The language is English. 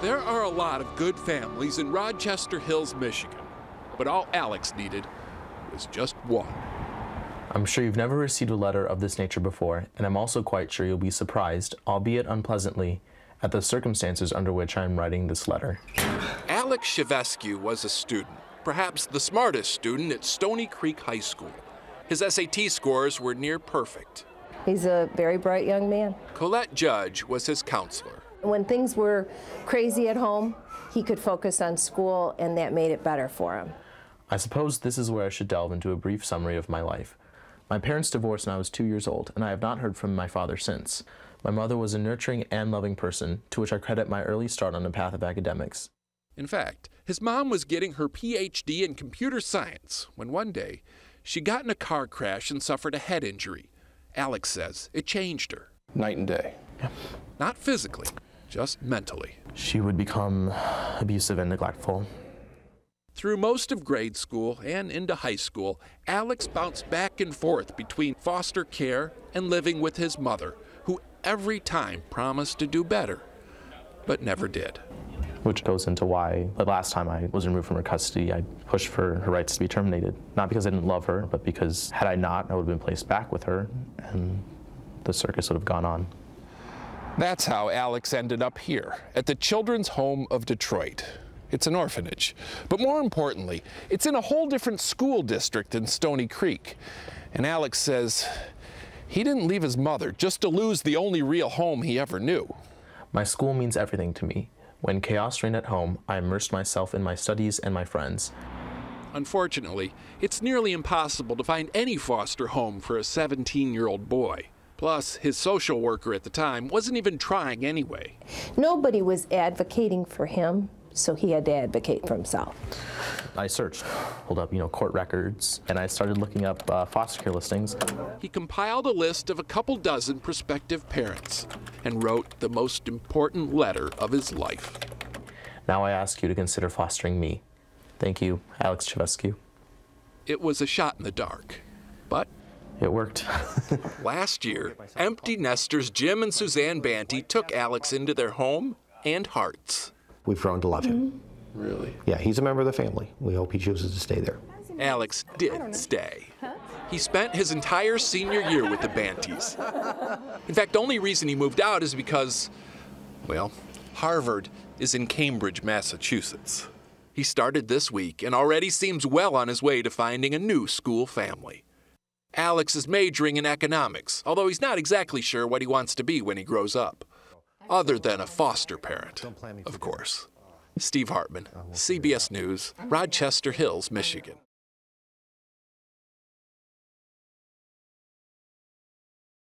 There are a lot of good families in Rochester Hills, Michigan, but all Alex needed was just one. I'm sure you've never received a letter of this nature before, and I'm also quite sure you'll be surprised, albeit unpleasantly, at the circumstances under which I am writing this letter. Alex Shevescu was a student, perhaps the smartest student at Stony Creek High School. His SAT scores were near perfect. He's a very bright young man. Colette Judge was his counselor. When things were crazy at home, he could focus on school, and that made it better for him. I suppose this is where I should delve into a brief summary of my life. My parents divorced when I was 2 years old, and I have not heard from my father since. My mother was a nurturing and loving person, to which I credit my early start on the path of academics. In fact, his mom was getting her PhD in computer science when one day she got in a car crash and suffered a head injury. Alex says it changed her. Night and day. Yeah. Not physically, just mentally. She would become abusive and neglectful. Through most of grade school and into high school, Alex bounced back and forth between foster care and living with his mother, who every time promised to do better, but never did. Which goes into why the last time I was removed from her custody, I pushed for her rights to be terminated. Not because I didn't love her, but because had I not, I would have been placed back with her, and the circus would have gone on. That's how Alex ended up here, at the Children's Home of Detroit. It's an orphanage, but more importantly, it's in a whole different school district than Stony Creek. And Alex says he didn't leave his mother just to lose the only real home he ever knew. My school means everything to me. When chaos reigned at home, I immersed myself in my studies and my friends. Unfortunately, it's nearly impossible to find any foster home for a 17-year-old boy. Plus, his social worker at the time wasn't even trying anyway. Nobody was advocating for him, so he had to advocate for himself. I searched, pulled up, court records, and I started looking up foster care listings. He compiled a list of a couple dozen prospective parents and wrote the most important letter of his life. Now I ask you to consider fostering me. Thank you, Alex Shevescu. It was a shot in the dark, but it worked. Last year, empty nesters Jim and Suzanne Banty took Alex into their home and hearts. We've grown to love him. Really? Yeah, he's a member of the family. We hope he chooses to stay there. Alex did stay. He spent his entire senior year with the Bantys. In fact, the only reason he moved out is because, well, Harvard is in Cambridge, Massachusetts. He started this week and already seems well on his way to finding a new school family. Alex is majoring in economics, although he's not exactly sure what he wants to be when he grows up. Other than a foster parent, of course. Steve Hartman, CBS News, Rochester Hills, Michigan.